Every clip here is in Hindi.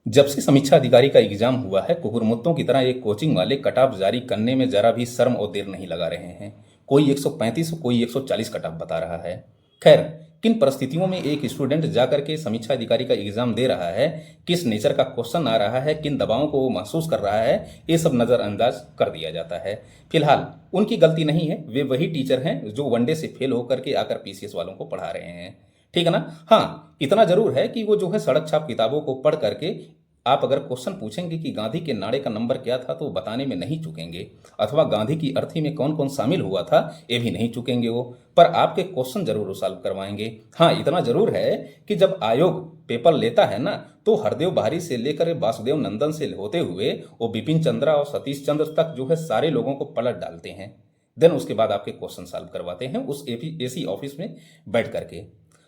जब से समीक्षा अधिकारी का एग्जाम हुआ है, कुकुरमुत्तों की तरह एक कोचिंग वाले कट ऑफ जारी करने में जरा भी शर्म और देर नहीं लगा रहे हैं। कोई 135 और कोई 140 कट ऑफ बता रहा है। खैर, किन परिस्थितियों में एक स्टूडेंट जाकर के समीक्षा अधिकारी का एग्जाम दे रहा है, किस नेचर का क्वेश्चन आ रहा है, किन दबावों को वो महसूस कर रहा है, ये सब नज़रअंदाज कर दिया जाता है। फिलहाल उनकी गलती नहीं है, वे वही टीचर हैं जो वनडे से फेल होकर के आकर पीसीएस वालों को पढ़ा रहे हैं। ठीक है ना। हाँ, इतना जरूर है कि वो जो है सड़क छाप किताबों को पढ़ करके आप अगर क्वेश्चन पूछेंगे कि गांधी के नारे का नंबर क्या था तो वो बताने में नहीं चूकेंगे, अथवा गांधी की अर्थी में कौन कौन शामिल हुआ था ये भी नहीं चूकेंगे वो, पर आपके क्वेश्चन जरूर सॉल्व करवाएंगे। हाँ, इतना जरूर है कि जब आयोग पेपर लेता है ना, तो हरदेव बाहरी से लेकर वासुदेव नंदन से होते हुए वो बिपिन चंद्रा और सतीश चंद्र तक जो है सारे लोगों को पलट डालते हैं। देन उसके बाद आपके क्वेश्चन सॉल्व करवाते हैं उस एसी ऑफिस में बैठ करके।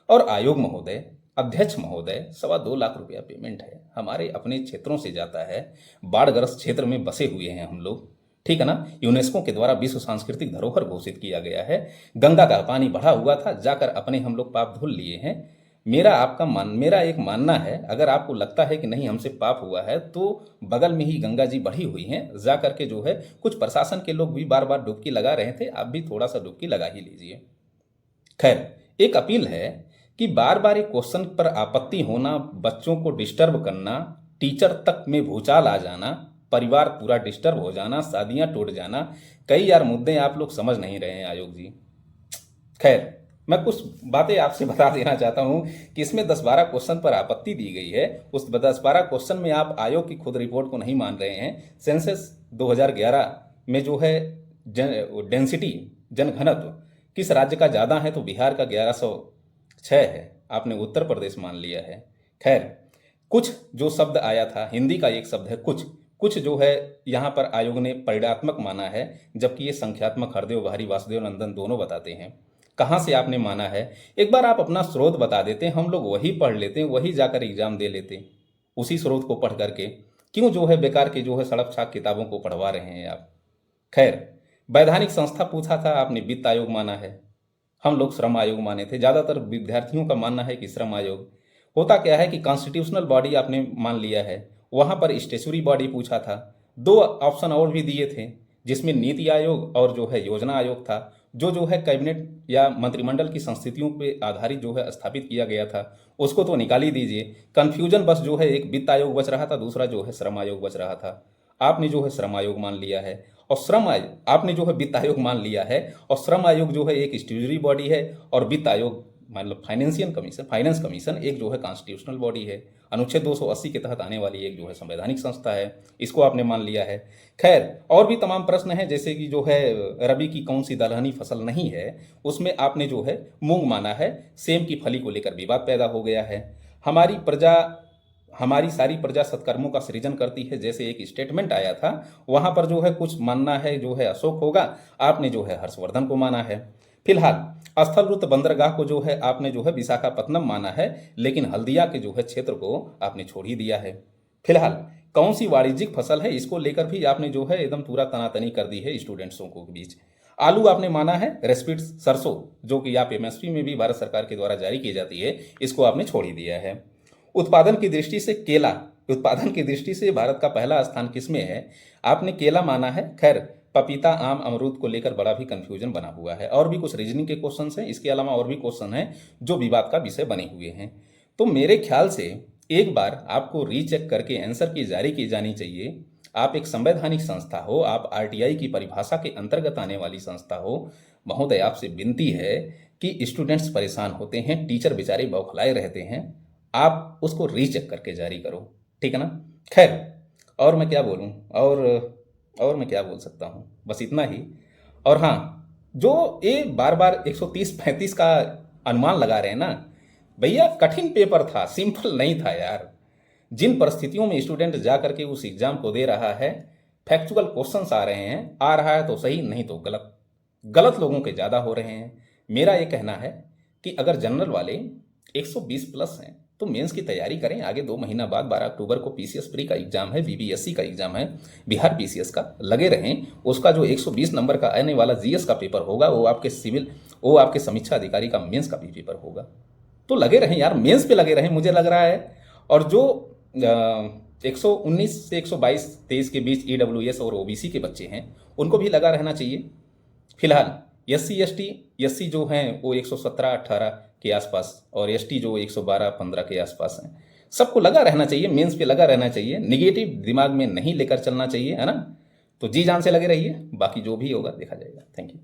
और आयोग महोदय, अध्यक्ष महोदय, 2.25 लाख रुपया पेमेंट है, हमारे अपने क्षेत्रों से जाता है। बाढ़ग्रस्त क्षेत्र में बसे हुए हैं हम लोग। ठीक है ना। यूनेस्को के द्वारा विश्व सांस्कृतिक धरोहर घोषित किया गया है। गंगा का पानी बढ़ा हुआ था, जाकर अपने हम लोग पाप धुल लिए हैं। मेरा एक मानना है, अगर आपको लगता है कि नहीं हमसे पाप हुआ है, तो बगल में ही गंगा जी बढ़ी हुई हैं, जा करके जो है कुछ प्रशासन के लोग भी बार बार डुबकी लगा रहे थे, आप भी थोड़ा सा डुबकी लगा ही लीजिए। खैर, एक अपील है कि बार बार एक क्वेश्चन पर आपत्ति होना, बच्चों को डिस्टर्ब करना, टीचर तक में भूचाल आ जाना, परिवार पूरा डिस्टर्ब हो जाना, शादियां टूट जाना, कई यार मुद्दे आप लोग समझ नहीं रहे हैं आयोग जी। खैर, मैं कुछ बातें आपसे बता देना चाहता हूं कि इसमें 10-12 क्वेश्चन पर आपत्ति दी गई है। उस 10-12 क्वेश्चन में आप आयोग की खुद रिपोर्ट को नहीं मान रहे हैं। सेंसस 2011 में जो है डेंसिटी, जनघनत्व किस राज्य का ज़्यादा है, तो बिहार का 1106 है, आपने उत्तर प्रदेश मान लिया है। खैर, कुछ जो शब्द आया था, हिंदी का एक शब्द है कुछ, कुछ जो है यहाँ पर आयोग ने परिणात्मक माना है, जबकि ये संख्यात्मक हरदेव बाहरी वासुदेव नंदन दोनों बताते हैं। कहाँ से आपने माना है, एक बार आप अपना स्रोत बता देते, हम लोग वही पढ़ लेते, वही जाकर एग्जाम दे लेते। उसी स्रोत को पढ़ करके क्यों जो है बेकार के जो है सड़क छाक किताबों को पढ़वा रहे हैं आप। खैर, वैधानिक संस्था पूछा था, आपने वित्त आयोग माना है, हम लोग श्रम आयोग माने थे। ज़्यादातर विद्यार्थियों का मानना है कि श्रम आयोग। होता क्या है कि कॉन्स्टिट्यूशनल बॉडी आपने मान लिया है, वहाँ पर स्टेचुरी बॉडी पूछा था। 2 ऑप्शन और भी दिए थे, जिसमें नीति आयोग और जो है योजना आयोग था, जो है कैबिनेट या मंत्रिमंडल की संस्थितियों पे आधारित जो है स्थापित किया गया था, उसको तो निकाल ही दीजिए। कन्फ्यूजन बस जो है एक वित्त आयोग बच रहा था, दूसरा जो है श्रम आयोग बच रहा था। आपने जो है श्रम आयोग मान लिया है, और श्रम आयोग आपने जो है वित्त आयोग मान लिया है, और श्रम आयोग जो है एक स्ट्यूटरी बॉडी है, और वित्त आयोग मतलब फाइनेंस कमीशन एक जो है कॉन्स्टिट्यूशनल बॉडी है, अनुच्छेद 280 के तहत आने वाली एक जो है संवैधानिक संस्था है, इसको आपने मान लिया है। खैर, और भी तमाम प्रश्न हैं, जैसे कि जो है रबी की कौन सी दलहनी फसल नहीं है, उसमें आपने जो है मूंग माना है। सेम की फली को लेकर विवाद पैदा हो गया है। हमारी सारी प्रजा सत्कर्मों का सृजन करती है, जैसे एक स्टेटमेंट आया था, वहां पर जो है कुछ मानना है जो है अशोक होगा, आपने जो है हर्षवर्धन को माना है। फिलहाल स्थलरुद्र बंदरगाह को जो है आपने जो है विशाखापत्तनम माना है, लेकिन हल्दिया के जो है क्षेत्र को आपने छोड़ ही दिया है। फिलहाल कौन सी वाणिज्यिक फसल है, इसको लेकर भी आपने जो है एकदम पूरा तनातनी कर दी है स्टूडेंट्सों को बीच। आलू आपने माना है, रेस्पिड सरसों जो कि आप एमएसपी में भी भारत सरकार के द्वारा जारी की जाती है, इसको आपने छोड़ ही दिया है। उत्पादन की दृष्टि से केला, उत्पादन की दृष्टि से भारत का पहला स्थान किसमें है, आपने केला माना है। खैर, पपीता, आम, अमरूद को लेकर बड़ा भी कंफ्यूजन बना हुआ है, और भी कुछ रीजनिंग के क्वेश्चन हैं, इसके अलावा और भी क्वेश्चन हैं जो विवाद का विषय बने हुए हैं। तो मेरे ख्याल से एक बार आपको रीचेक करके आंसर की जारी की जानी चाहिए। आप एक संवैधानिक संस्था हो, आप आरटीआई की परिभाषा के अंतर्गत आने वाली संस्था हो। महोदय, आपसे विनती है कि स्टूडेंट्स परेशान होते हैं, टीचर बेचारे बौखलाए रहते हैं, आप उसको रीचेक करके जारी करो। ठीक है ना। खैर, और मैं क्या बोलूँ, और मैं क्या बोल सकता हूँ, बस इतना ही। और हाँ, जो ये बार बार 130-35 का अनुमान लगा रहे हैं ना, भैया कठिन पेपर था, सिंपल नहीं था यार। जिन परिस्थितियों में स्टूडेंट जा करके उस एग्जाम को दे रहा है, फैक्चुअल क्वेश्चंस आ रहे हैं, आ रहा है तो सही, नहीं तो गलत। गलत लोगों के ज़्यादा हो रहे हैं। मेरा ये कहना है कि अगर जनरल वाले 120 प्लस हैं तो मेंस की तैयारी करें। आगे 2 महीना बाद 12 अक्टूबर को पीसीएस प्री का एग्जाम है, बीबीएससी का एग्जाम है, बिहार पीसीएस का, लगे रहें। उसका जो 120 नंबर का आने वाला जीएस का पेपर होगा, वो आपके समीक्षा अधिकारी का मेंस का भी पेपर होगा। तो लगे रहें यार, मेंस पे लगे रहें, मुझे लग रहा है। और जो 119 से 122 23 के बीच EWS और OBC के बच्चे हैं, उनको भी लगा रहना चाहिए। फिलहाल SC ST SC जो हैं वो 117-18 के आसपास और ST जो 112-15 के आसपास हैं। सबको लगा रहना चाहिए, मेंस पे लगा रहना चाहिए, निगेटिव दिमाग में नहीं लेकर चलना चाहिए, है ना। तो जी जान से लगे रहिए, बाकी जो भी होगा देखा जाएगा। Thank you.